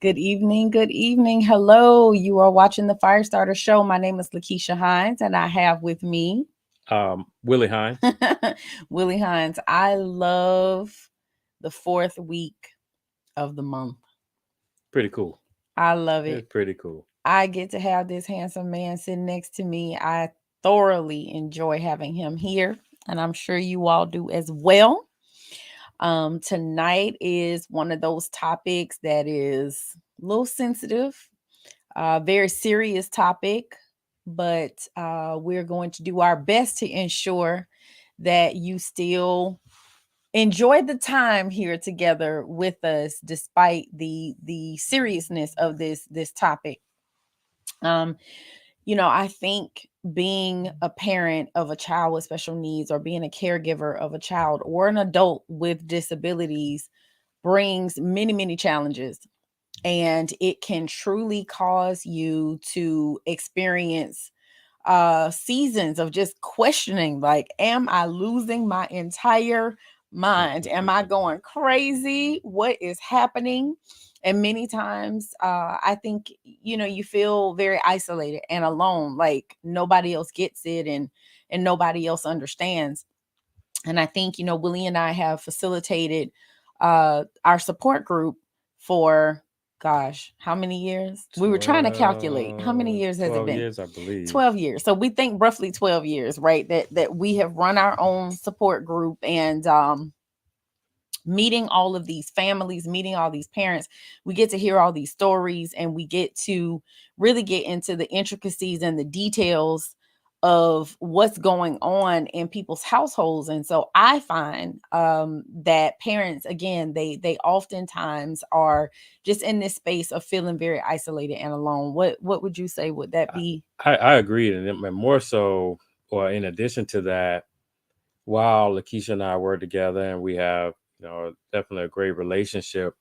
Good evening. Good evening. Hello. You are watching the Firestarter Show. My name is LaKeesha Hines, and I have with me Willie Hines. Willie Hines. I love the fourth week of the month. Pretty cool. I love it. It's pretty cool. I get to have this handsome man sitting next to me. I thoroughly enjoy having him here, and I'm sure you all do as well. Tonight is one of those topics that is a little sensitive, very serious topic, but we're going to do our best to ensure that you still enjoy the time here together with us, despite the seriousness of this topic. Um, I think being a parent of a child with special needs or being a caregiver of a child or an adult with disabilities brings many, many challenges. And it can truly cause you to experience seasons of just questioning, like, am I losing my entire mind? Am I going crazy? What is happening? And many times I think you feel very isolated and alone, like nobody else gets it, and nobody else understands. And I think Willie and I have facilitated our support group for, gosh, how many years? We were trying to calculate how many years has it 12 been. years, I believe. 12 years. So we think roughly 12 years, right? That we have run our own support group, and meeting all of these families, meeting all these parents. We get to hear all these stories, and we get to really get into the intricacies and the details of what's going on in people's households. And so I find that parents, again, they oftentimes are just in this space of feeling very isolated and alone. What would you say would that be? I agree, and more so, or in addition to that, while Lakeisha and I were together, and we have definitely a great relationship,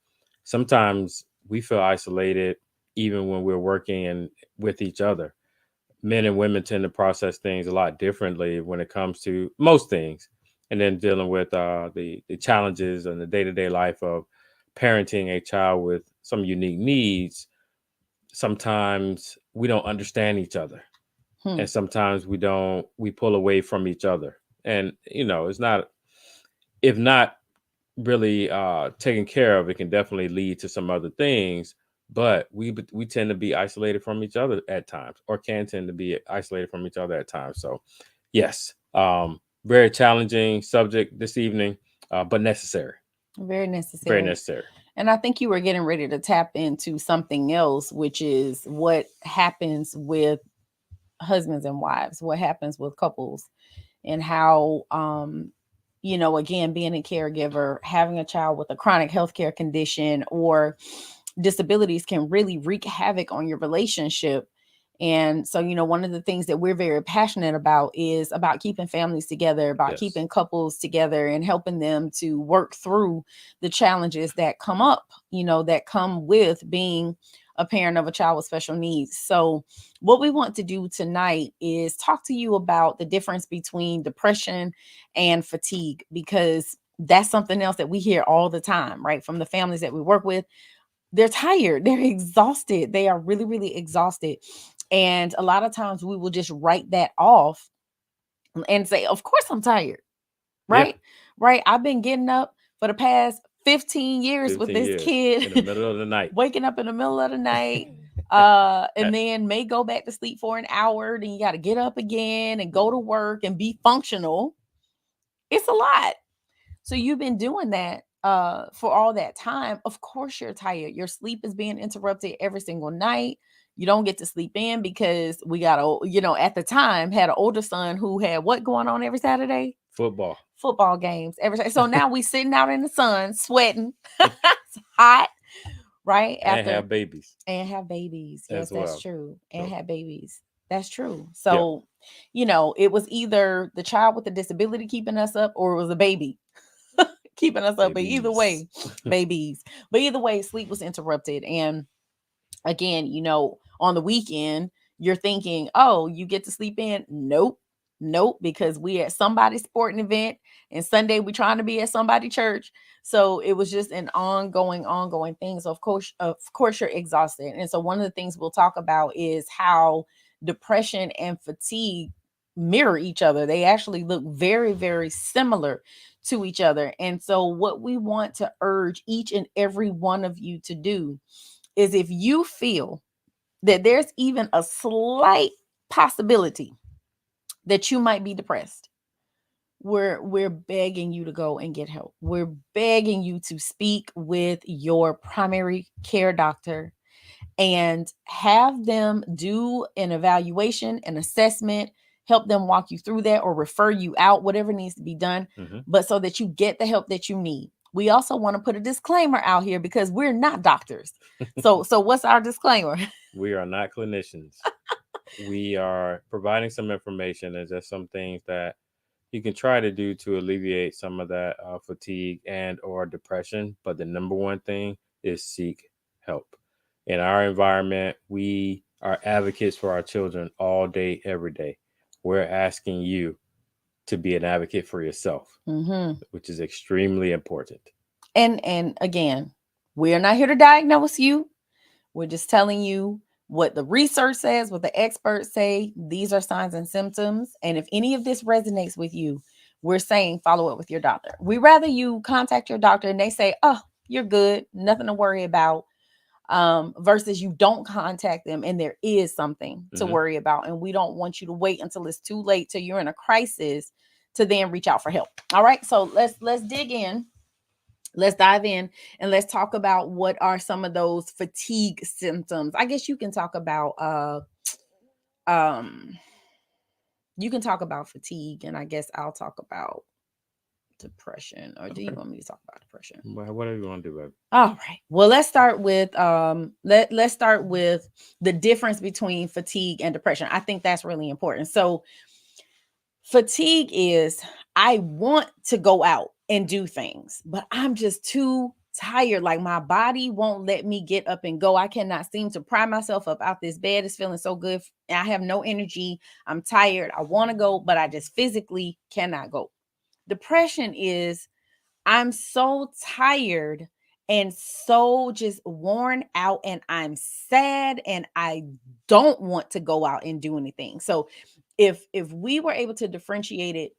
sometimes we feel isolated even when we're working and with each other. Men and women tend to process things a lot differently when it comes to most things, and then dealing with the challenges and the day-to-day life of parenting a child with some unique needs. Sometimes we don't understand each other, Hmm. and sometimes we pull away from each other, and it's not, if not really taken care of, it can definitely lead to some other things. But we tend to be isolated from each other at times, or can tend to be isolated from each other at times. So yes, very challenging subject this evening, but necessary. Very Very necessary. necessary. And I think you were getting ready to tap into something else, which is what happens with husbands and wives, what happens with couples, and how again, being a caregiver, having a child with a chronic healthcare condition or disabilities can really wreak havoc on your relationship. And so, one of the things that we're very passionate about is about keeping families together, about Yes. keeping couples together, and helping them to work through the challenges that come up, that come with being a parent of a child with special needs. So, what we want to do tonight is talk to you about the difference between depression and fatigue, because that's something else that we hear all the time, right? From the families that we work with. They're tired, they're exhausted, they are really, really exhausted. And a lot of times we will just write that off and say, of course I'm tired, Yeah. right? Right. I've been getting up for the past 15 years with 15 this years in the kid, middle of the night. waking up in the middle of the night, and then may go back to sleep for an hour. Then you got to get up again and go to work and be functional. It's a lot. So you've been doing that for all that time. Of course you're tired. Your sleep is being interrupted every single night. You don't get to sleep in because we got at the time had an older son who had what going on every Saturday? Football. Football games every Saturday. So now we sitting out in the sun, sweating. It's hot, right? And After have babies and have babies. Yes, as that's well. true. And So have babies. That's true. yeah. So, it was either the child with the disability keeping us up, or it was a baby keeping us up. But either Babies. way, babies. But either way, sleep was interrupted. And again, on the weekend, you're thinking, oh, you get to sleep in. Nope. Nope, because we at somebody's sporting event and Sunday we trying to be at somebody church. So it was just an ongoing thing. So of course you're exhausted. And so one of the things we'll talk about is how depression and fatigue mirror each other. They actually look very, very similar to each other. And so what we want to urge each and every one of you to do is, if you feel that there's even a slight possibility that you might be depressed, we're begging you to go and get help. We're begging you to speak with your primary care doctor and have them do an evaluation, an assessment, help them walk you through that or refer you out, whatever needs to be done, Hmm. but so that you get the help that you need. We also want to put a disclaimer out here because we're not doctors. So what's our disclaimer? We are not clinicians. We are providing some information and just some things that you can try to do to alleviate some of that fatigue and or depression. But the number one thing is seek help. In our environment, we are advocates for our children all day, every day. We're asking you to be an advocate for yourself, Hmm. which is extremely important. And again, we're not here to diagnose you. We're just telling you what the research says, what the experts say. These are signs and symptoms. And if any of this resonates with you, we're saying follow up with your doctor. We rather you contact your doctor and they say, oh, you're good, nothing to worry about, versus you don't contact them and there is something to Hmm. worry about. And we don't want you to wait until it's too late, till you're in a crisis, to then reach out for help. All right. So let's dig in. Let's dive in and let's talk about what are some of those fatigue symptoms. I guess um you can talk about fatigue, and I guess I'll talk about depression. Or do you Okay. want me to talk about depression? Whatever you want to do, baby. All right. Well, let's start with let's start with the difference between fatigue and depression. I think that's really important. So fatigue is, I want to go out and do things, but I'm just too tired. Like my body won't let me get up and go. I cannot seem to pry myself up out this bed. It's feeling so good. I have no energy. I'm tired. I want to go, but I just physically cannot go. Depression is, I'm so tired and so just worn out and I'm sad and I don't want to go out and do anything. So if we were able to differentiate it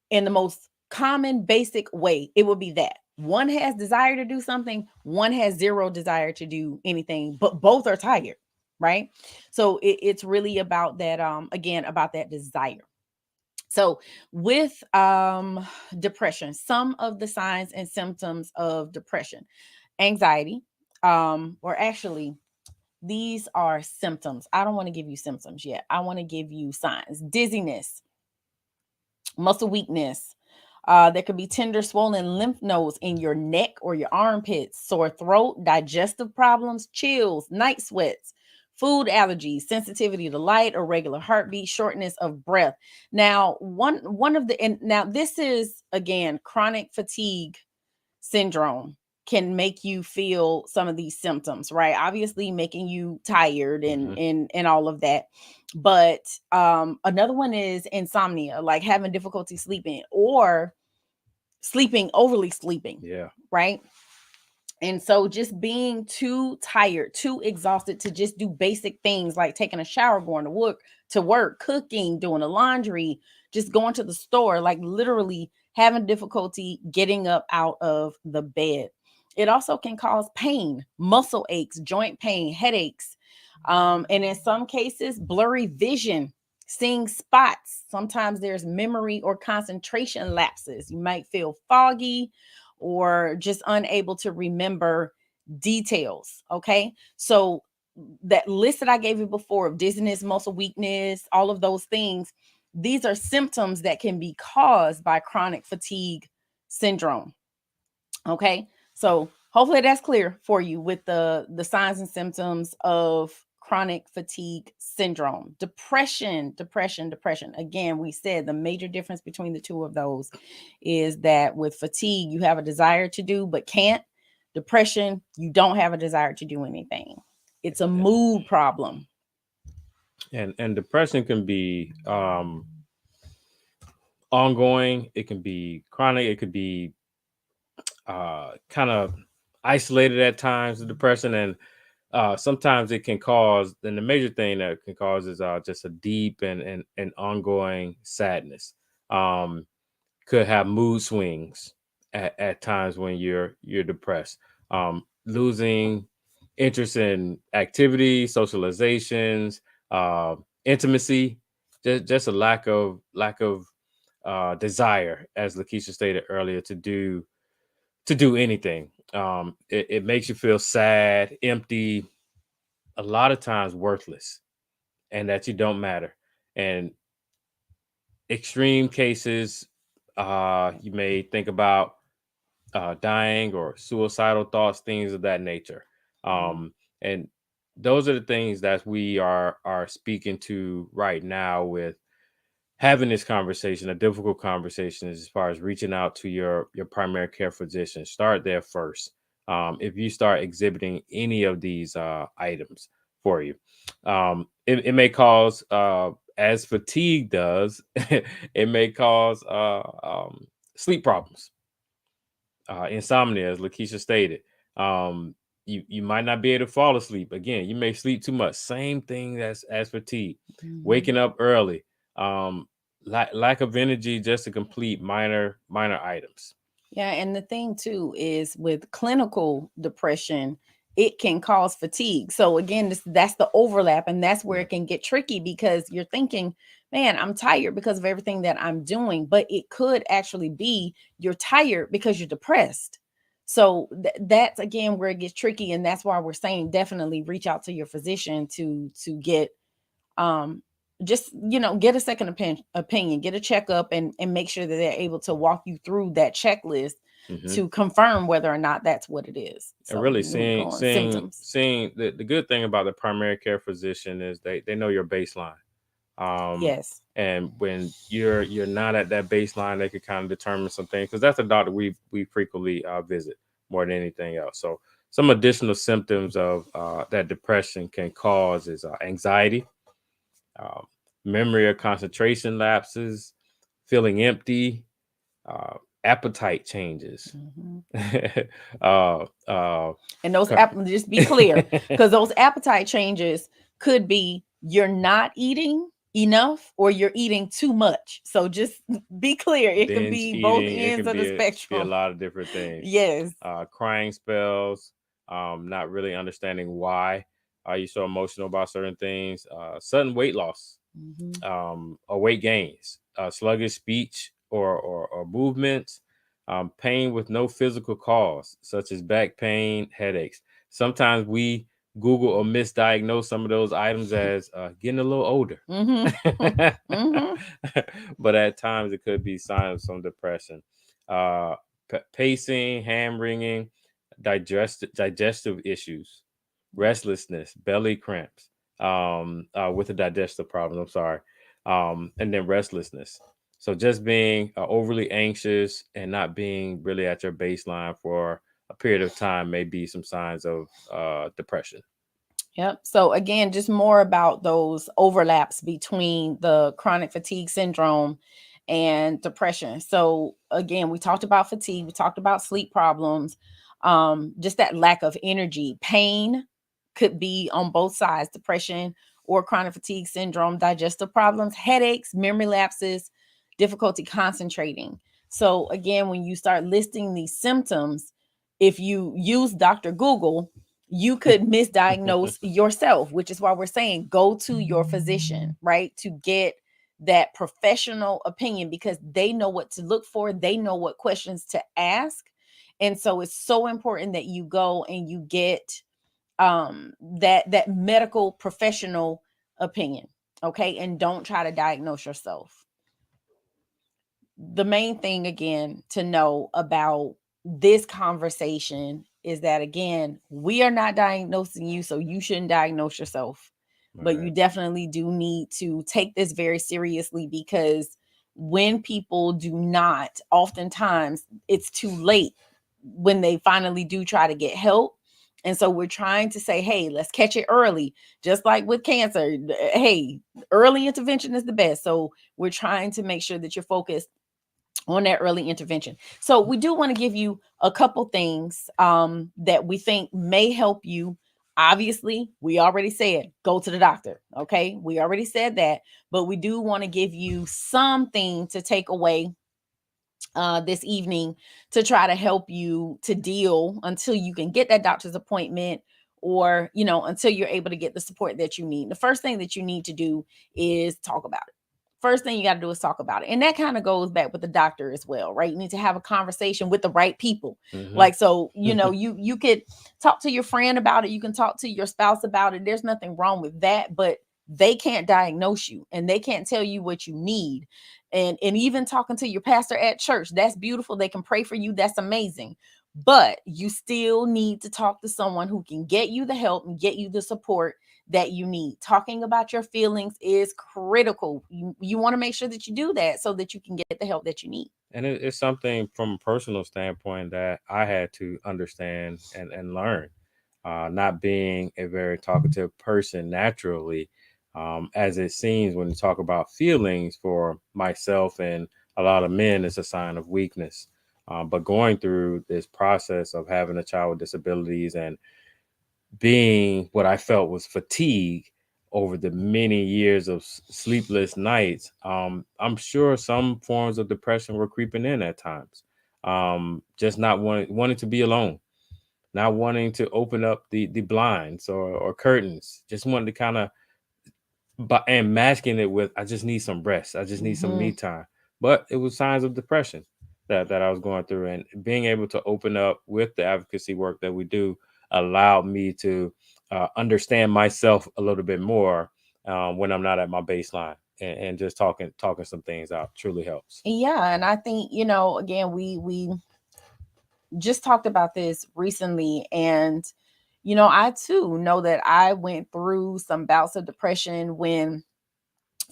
in the most common basic way, it would be that one has desire to do something, one has zero desire to do anything, but both are tired, right? So it's really about that, again, about that desire. So with depression, some of the signs and symptoms of depression: anxiety, or actually these are symptoms. I don't want to give you symptoms yet. I want to give you signs: dizziness, muscle weakness. There could be tender, swollen lymph nodes in your neck or your armpits, sore throat, digestive problems, chills, night sweats, food allergies, sensitivity to light, irregular heartbeat, shortness of breath. Now, one of the and now this is again chronic fatigue syndrome can make you feel some of these symptoms, right? Obviously making you tired and Hmm. and all of that. But another one is insomnia, like having difficulty sleeping or sleeping, overly sleeping, Yeah. right? And so just being too tired, too exhausted to just do basic things like taking a shower, going to work, cooking, doing the laundry, just going to the store, like literally having difficulty getting up out of the bed. It also can cause pain, muscle aches, joint pain, headaches, and in some cases, blurry vision, seeing spots. Sometimes there's memory or concentration lapses. You might feel foggy or just unable to remember details. Okay. So that list that I gave you before of dizziness, muscle weakness, all of those things, these are symptoms that can be caused by chronic fatigue syndrome. Okay. So hopefully that's clear for you with the signs and symptoms of chronic fatigue syndrome. Depression. Again, we said the major difference between the two of those is that with fatigue, you have a desire to do but can't. Depression, you don't have a desire to do anything. It's a mood problem. And depression can be ongoing, it can be chronic, it could be kind of isolated at times, the depression, and sometimes it can cause, and the major thing that can cause is just a deep and ongoing sadness. Um, could have mood swings at times when you're depressed. Losing interest in activity, socializations, intimacy, just a lack of desire, as LaKeesha stated earlier, to do anything. It makes you feel sad, empty, a lot of times worthless, and that you don't matter. And extreme cases, you may think about dying or suicidal thoughts, things of that nature. Mhm. And those are the things that we are speaking to right now with having this conversation, a difficult conversation, as far as reaching out to your primary care physician. Start there first. If you start exhibiting any of these items for you, it may cause, as fatigue does, it may cause sleep problems, insomnia, as LaKeisha stated. You might not be able to fall asleep. Again, you may sleep too much. Same thing as fatigue. Mhm. Waking up early, lack of energy, just to complete minor items. Yeah, and the thing too is with clinical depression, it can cause fatigue. So again, that's the overlap, and that's where Mhm. it can get tricky because you're thinking, "Man, I'm tired because of everything that I'm doing," but it could actually be you're tired because you're depressed. So that's again where it gets tricky, and that's why we're saying definitely reach out to your physician to get um just get a second opinion, get a checkup, and make sure that they're able to walk you through that checklist Mhm. to confirm whether or not that's what it is. And So really when we go seeing on seeing symptoms. seeing the good thing about the primary care physician is they know your baseline. um Yes. and when you're not at that baseline, they could kind of determine some things, because that's a doctor we frequently visit more than anything else. So some additional symptoms of that depression can cause is anxiety, um, memory or concentration lapses, feeling empty, uh, appetite changes. Mhm. uh, uh, And those co- just be clear, because those appetite changes could be you're not eating enough or you're eating too much. So just be clear. It could binge be both eating. It ends can of the be a spectrum. lot of different things. Yes. Crying spells, not really understanding why are you so emotional about certain things, sudden weight loss, Mhm. or weight gains, sluggish speech or movements, pain with no physical cause, such as back pain, headaches. Sometimes we Google or misdiagnose some of those items as getting a little older. Mhm. Mhm. But at times it could be signs of some depression. Uh, Pacing, hand wringing, digestive issues, restlessness, belly cramps, with a digestive problem. I'm sorry, and then restlessness. So just being overly anxious and not being really at your baseline for a period of time may be some signs of depression. Yep. So again, just more about those overlaps between the chronic fatigue syndrome and depression. So again, we talked about fatigue, we talked about sleep problems, just that lack of energy, pain could be on both sides, depression or chronic fatigue syndrome, digestive problems, headaches, memory lapses, difficulty concentrating. So again, when you start listing these symptoms, if you use Dr. Google, you could misdiagnose yourself, which is why we're saying go to your physician, right? To get that professional opinion because they know what to look for, they know what questions to ask. And so it's so important that you go and you get that medical professional opinion, okay? And don't try to diagnose yourself. The main thing again to know about this conversation is that again, we are not diagnosing you, so you shouldn't diagnose yourself. All But you right. definitely do need to take this very seriously because when people do not, oftentimes it's too late when they finally do try to get help. And so we're trying to say, hey, let's catch it early. Just like with cancer, hey, early intervention is the best. So we're trying to make sure that you're focused on that early intervention. So we do want to give you a couple things that we think may help you. Obviously, we already said go to the doctor. Okay, we already said that, but we do want to give you something to take away this evening to try to help you to deal until you can get that doctor's appointment, or until you're able to get the support that you need. The first thing that you need to do is talk about it. First thing you got to do is talk about it, and that kind of goes back with the doctor as well, right? You need to have a conversation with the right people. Hmm. Like, so you could talk to your friend about it, you can talk to your spouse about it, there's nothing wrong with that, but they can't diagnose you and they can't tell you what you need. And even talking to your pastor at church, that's beautiful, they can pray for you, that's amazing, but you still need to talk to someone who can get you the help and get you the support that you need. Talking about your feelings is critical. You want to make sure that you do that so that you can get the help that you need. And it's something from a personal standpoint that I had to understand and learn. Not being a very talkative person naturally, as it seems when you talk about feelings for myself and a lot of men, it's a sign of weakness. But going through this process of having a child with disabilities and being what I felt was fatigue over the many years of sleepless nights, I'm sure some forms of depression were creeping in at times. Just not wanting to be alone, not wanting to open up the blinds or curtains, just wanting to kind of, but and masking it with I just need some rest. I just need some Hmm. me time. But it was signs of depression that I was going through, and being able to open up with the advocacy work that we do allowed me to understand myself a little bit more when I'm not at my baseline, and just talking some things out truly helps. Yeah, and I think, again, we just talked about this recently, and I too know that I went through some bouts of depression when,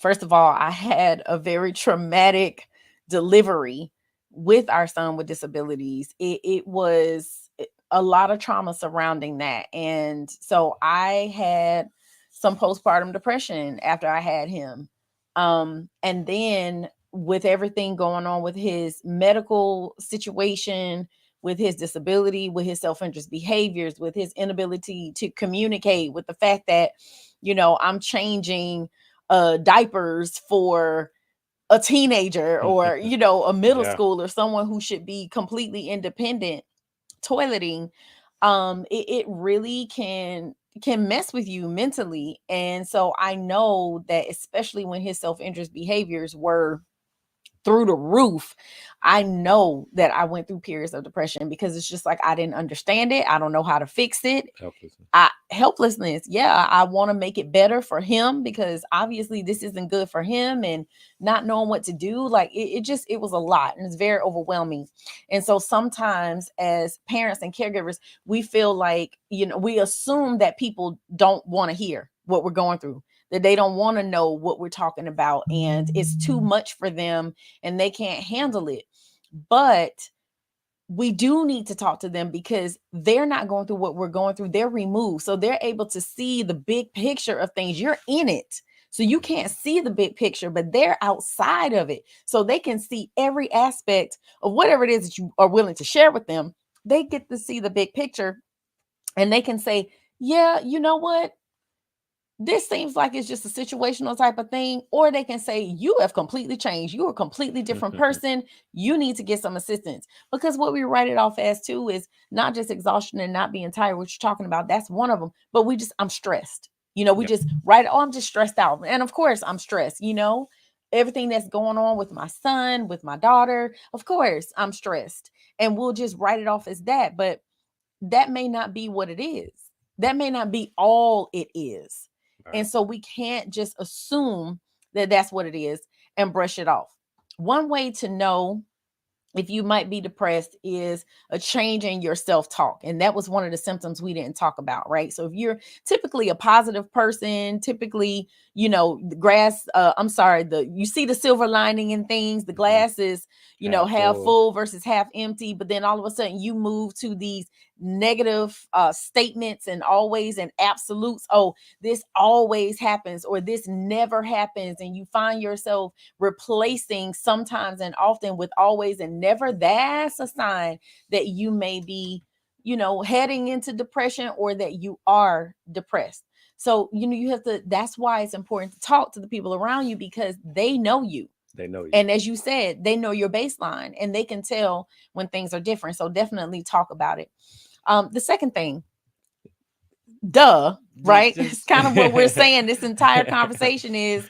first of all, I had a very traumatic delivery with our son with disabilities. It was a lot of trauma surrounding that. And so I had some postpartum depression after I had him. And then with everything going on with his medical situation, with his disability, with his self-interest behaviors, with his inability to communicate, with the fact that, I'm changing diapers for a teenager, or a middle Yeah. schooler, someone who should be completely independent, toileting. It really can mess with you mentally. And so I know that, especially when his self-interest behaviors were through the roof, I know that I went through periods of depression, because it's just like I didn't understand it, I don't know how to fix it. Helplessness. Helplessness. Yeah, I want to make it better for him, because obviously this isn't good for him, and not knowing what to do. Like, it was a lot, and it's very overwhelming. And so sometimes as parents and caregivers, we feel like, we assume that people don't want to hear what we're going through, that they don't want to know what we're talking about, and it's too much for them and they can't handle it. But we do need to talk to them, because they're not going through what we're going through. They're removed. So they're able to see the big picture of things. You're in it. So you can't see the big picture, but they're outside of it. So they can see every aspect of whatever it is that you are willing to share with them. They get to see the big picture, and they can say, yeah, you know what? This seems like it's just a situational type of thing. Or they can say, you have completely changed, you're a completely different person, you need to get some assistance. Because what we write it off as too is not just exhaustion and not being tired, what you're talking about, that's one of them, but I'm stressed. We Yep. just write, oh, I'm just stressed out, and of course I'm stressed. Everything that's going on with my son, with my daughter, of course I'm stressed, and we'll just write it off as that. But that may not be what it is. That may not be all it is. And Right. so we can't just assume that that's what it is and brush it off. One way to know if you might be depressed is a change in your self-talk, and that was one of the symptoms we didn't talk about, right? So if you're typically a positive person, typically, the grass, I'm sorry, the you see the silver lining in things, the Hmm. glass is, Half half full. full versus half empty, but then all of a sudden you move to these negative statements and always and absolutes. Oh, this always happens or this never happens. And you find yourself replacing sometimes and often with always and never. That's a sign that you may be, heading into depression or that you are depressed. So, you have to, that's why it's important to talk to the people around you because they know you. They know you. And as you said, they know your baseline and they can tell when things are different. So definitely talk about it. The second thing, duh, right? It's Just kind of what we're saying. This entire conversation is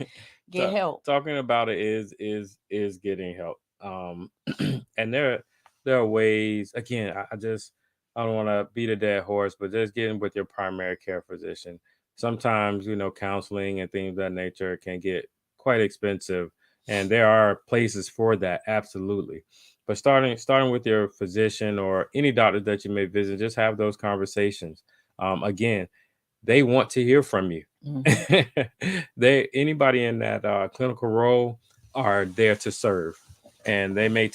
get help. talking about it is getting help. And there are ways. Again, I just I don't want to beat a dead horse, but just getting with your primary care physician. Sometimes counseling and things of that nature can get quite expensive, and there are places for that, absolutely. But starting with your physician or any doctor that you may visit, just have those conversations. Again, they want to hear from you. Mhm. They anybody in that clinical role are there to serve, and they may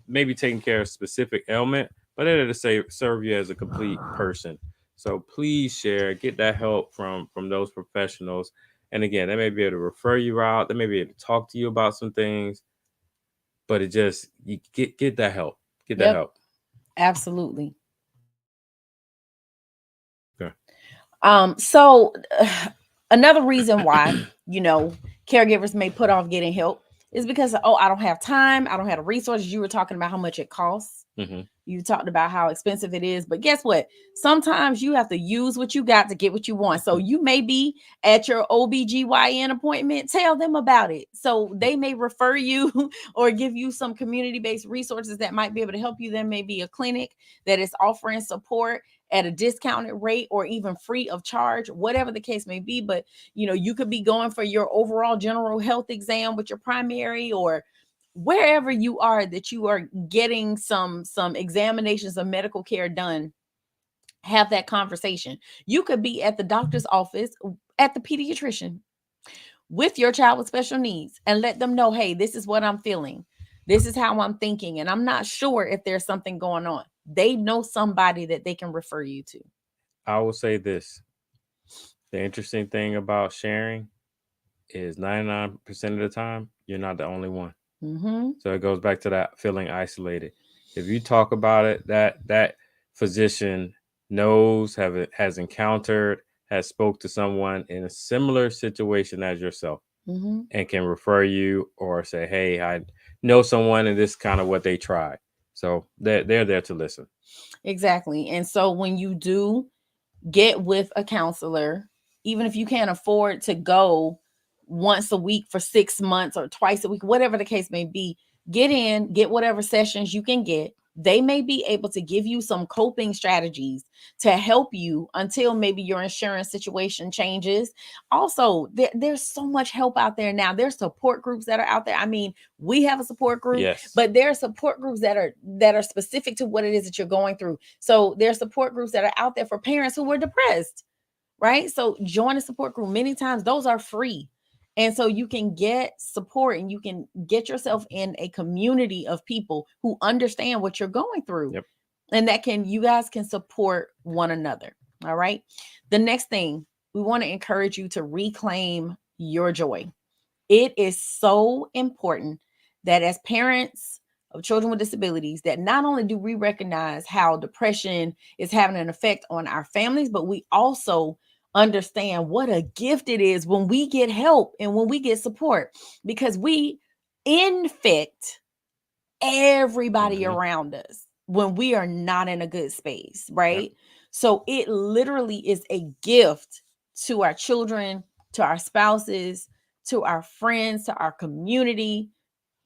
maybe taking care of a specific ailment, but they're there to serve you as a complete person. So please share, get that help from those professionals. And again, they may be able to refer you out. They may be able to talk to you about some things, but it just you get that help. Get that Yep, help. absolutely. Okay. So another reason why, you know, caregivers may put off getting help is because, oh, I don't have time, I don't have the resources. You were talking about how much it costs. Hmm. You talked about how expensive it is, but guess what? Sometimes you have to use what you got to get what you want. So you may be at your OBGYN appointment, tell them about it. So they may refer you or give you some community-based resources that might be able to help you. There may be a clinic that is offering support at a discounted rate or even free of charge, whatever the case may be. But you could be going for your overall general health exam with your primary, or wherever you are that you are getting some examinations of medical care done. Have that conversation. You could be at the doctor's office, at the pediatrician, with your child with special needs, and let them know, hey, this is what I'm feeling, this is how I'm thinking, and I'm not sure if there's something going on. They know somebody that they can refer you to. I will say this: the interesting thing about sharing is 99% of the time you're not the only one. Mm-hmm. So it goes back to that feeling isolated. If you talk about it, that physician knows, has encountered, has spoke to someone in a similar situation as yourself, Mm-hmm. and can refer you or say, "Hey, I know someone, and this is kind of what they tried." So they're there to listen. Exactly. And so when you do get with a counselor, even if you can't afford to go once a week for 6 months or twice a week, whatever the case may be, get whatever sessions you can get. They may be able to give you some coping strategies to help you until maybe your insurance situation changes. Also, there's so much help out there now. There's support groups that are out there. I mean, we have a support group, Yes. but there are support groups that are specific to what it is that you're going through. So there's support groups that are out there for parents who were depressed, right? So join a support group. Many times those are free. And so you can get support and you can get yourself in a community of people who understand what you're going through, Yep. and that you guys can support one another. All right. The next thing, we want to encourage you to reclaim your joy. It is so important that as parents of children with disabilities, that not only do we recognize how depression is having an effect on our families, but we also understand what a gift it is when we get help and when we get support, because we infect everybody Hmm. around us when we are not in a good space, Yep. right? So it literally is a gift to our children, to our spouses, to our friends, to our community,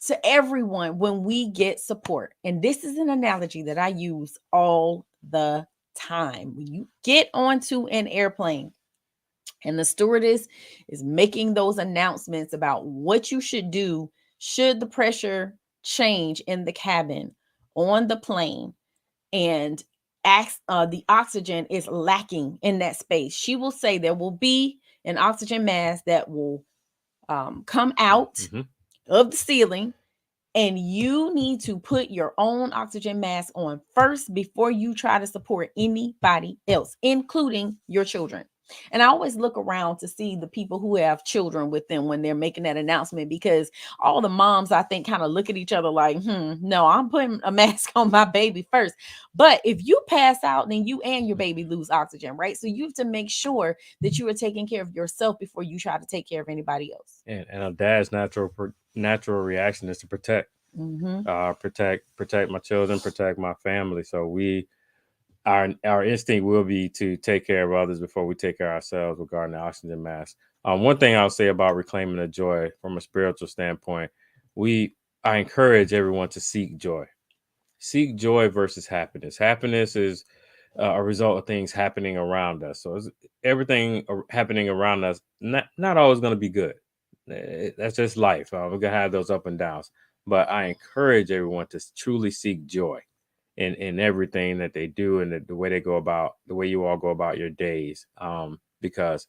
to everyone when we get support. And this is an analogy that I use all the time. When you get onto an airplane and the stewardess is making those announcements about what you should do should the pressure change in the cabin on the plane, and the oxygen is lacking in that space, she will say there will be an oxygen mask that will come out Hmm. of the ceiling, And you need to put your own oxygen mask on first before you try to support anybody else, including your children. And I always look around to see the people who have children with them when they're making that announcement, because all the moms, I think, kind of look at each other like, no, I'm putting a mask on my baby first. But if you pass out, then you and your baby lose oxygen, right? So you have to make sure that you are taking care of yourself before you try to take care of anybody else. And a dad's natural reaction is to protect, Mm-hmm. protect my children, protect my family. So our instinct will be to take care of others before we take care of ourselves regarding the oxygen mask. One thing I'll say about reclaiming the joy from a spiritual standpoint, we I encourage everyone to seek joy. Seek joy versus happiness. Happiness is a result of things happening around us. So everything happening around us, not always going to be good. That's just life. We're gonna have those up and downs. But I encourage everyone to truly seek joy in everything that they do, and the way they go about, the way you all go about your days. Because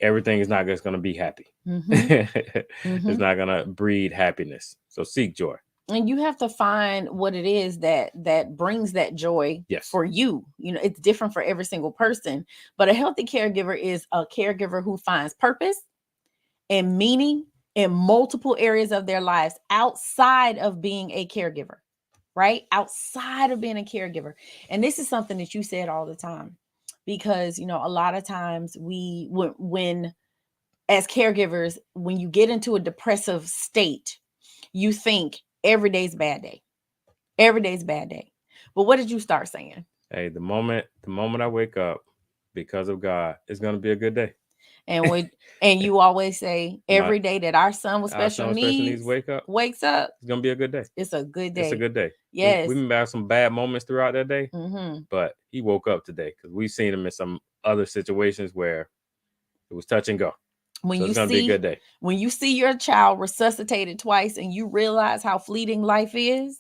everything is not just going to be happy. Mm-hmm. Mm-hmm. It's not going to breed happiness. So seek joy. And you have to find what it is that brings that joy Yes. for you. It's different for every single person, but a healthy caregiver is a caregiver who finds purpose and meaning in multiple areas of their lives outside of being a caregiver, right? Outside of being a caregiver. And this is something that you said all the time, because a lot of times when as caregivers, when you get into a depressive state, you think every day's a bad day. Every day's a bad day. But what did you start saying? Hey, the moment I wake up, because of God, it's going to be a good day. And and you always say My every day that our son with Our special son with special needs needs wake up, wakes up, it's going to be a good day. it's a good It's a day. good day. Yes. We may have some bad moments throughout that day, Mm-hmm. but he woke up today, because we've seen him in some other situations where it was touch and go. When So you it's going to be a see good day. when you see your child resuscitated twice and you realize how fleeting life is,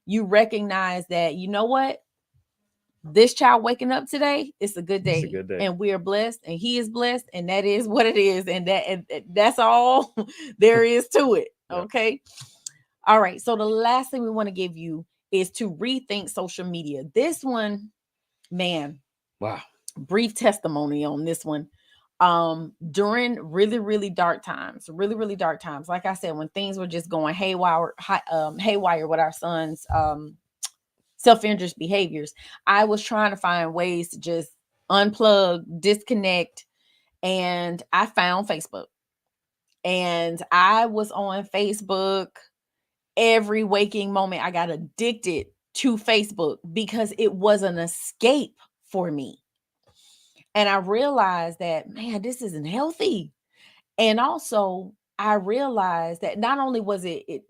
you recognize that, you know what? This child waking up today, it's a good It's a day. good day. And we are blessed, and he is blessed, and that is what it is. And that's all there is to it. Yep. Okay. All right. So the last thing we want to give you is to rethink social media. This one, man, Wow. brief testimony on this one. During really really dark times, like I said, when things were just going haywire with our son's self-interest behaviors, I was trying to find ways to just unplug, disconnect, and I found Facebook. And I was on Facebook every waking moment. I got addicted to Facebook because it was an escape for me. And I realized that, man, this isn't healthy. And also, I realized that not only was it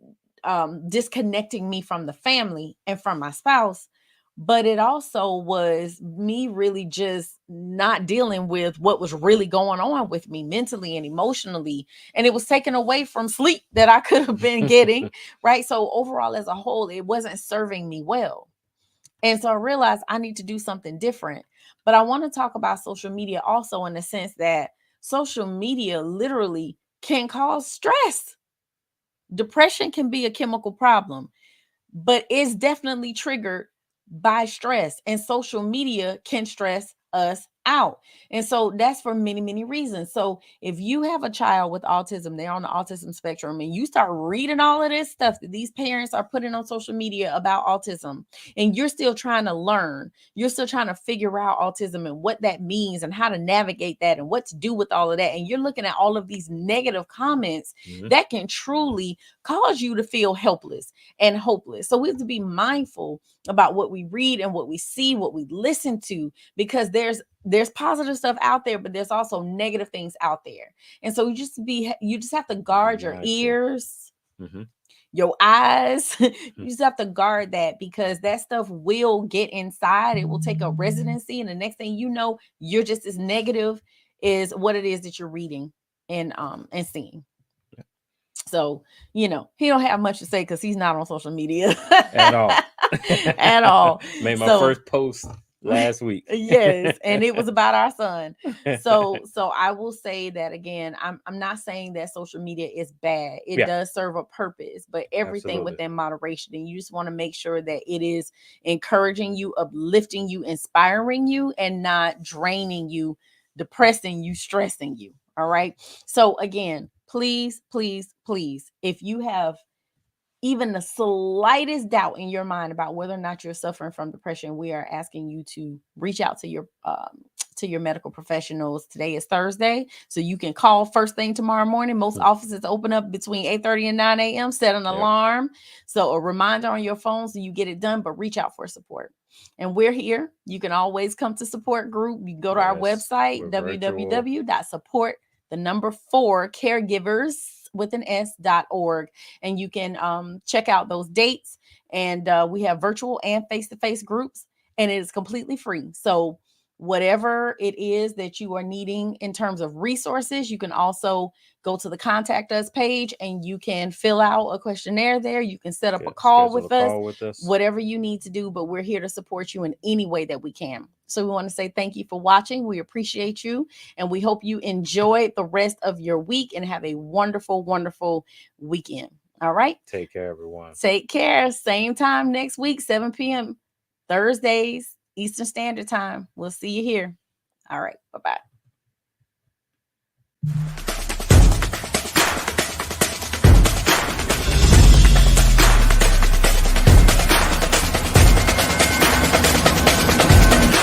disconnecting me from the family and from my spouse, but it also was me really just not dealing with what was really going on with me mentally and emotionally. And it was taken away from sleep that I could have been getting, right? So, overall, as a whole, it wasn't serving me well. And so I realized I need to do something different. But I want to talk about social media also in the sense that social media literally can cause stress. Depression can be a chemical problem, but it's definitely triggered by stress, and social media can stress us out. And so that's for many reasons. So if you have a child with autism, they're on the autism spectrum, and you start reading all of this stuff that these parents are putting on social media about autism, and you're still trying to learn, you're still trying to figure out autism and what that means and how to navigate that and what to do with all of that, and you're looking at all of these negative comments, Mhm. that can truly cause you to feel helpless and hopeless. So we have to be mindful about what we read and what we see, what we listen to, because there's positive stuff out there, but there's also negative things out there. And so you just have to Be guard your mindful. ears, Hmm. your eyes. You just have to guard that, because that stuff will get inside. It will take a residency, and the next thing you know, you're just as negative as what it is that you're reading and seeing. So, he don't have much to say because he's not on social media At all. at all. Made my So, first post last week. Yes, and it was about our son. So I will say that again, I'm not saying that social media is bad. It Yeah, does serve a purpose, but everything absolutely. within moderation. And you just want to make sure that it is encouraging you, uplifting you, inspiring you, and not draining you, depressing you, stressing you. All right. So again, please, please, please, if you have even the slightest doubt in your mind about whether or not you're suffering from depression, we are asking you to reach out to your medical professionals. Today is Thursday, so you can call first thing tomorrow morning. Most offices open up between 8:30 and 9 a.m. Set an Yep. alarm, so a reminder on your phone so you get it done, but reach out for support. And we're here. You can always come to support group. You can go to our Yes, website, we're virtual. www.support the number 4 caregivers with an s.org, and you can check out those dates. And we have virtual and face-to-face groups, and it is completely free. So whatever it is that you are needing in terms of resources, you can also go to the contact us page and you can fill out a questionnaire there. You can set up a call Schedule a with us, call with us. whatever you need to do, but we're here to support you in any way that we can. So we want to say thank you for watching. We appreciate you, and we hope you enjoy the rest of your week and have a wonderful, wonderful weekend. All right. Take care, everyone. Take care. Same time next week, 7 p.m. Thursdays, Eastern Standard Time. We'll see you here. All right. Bye bye.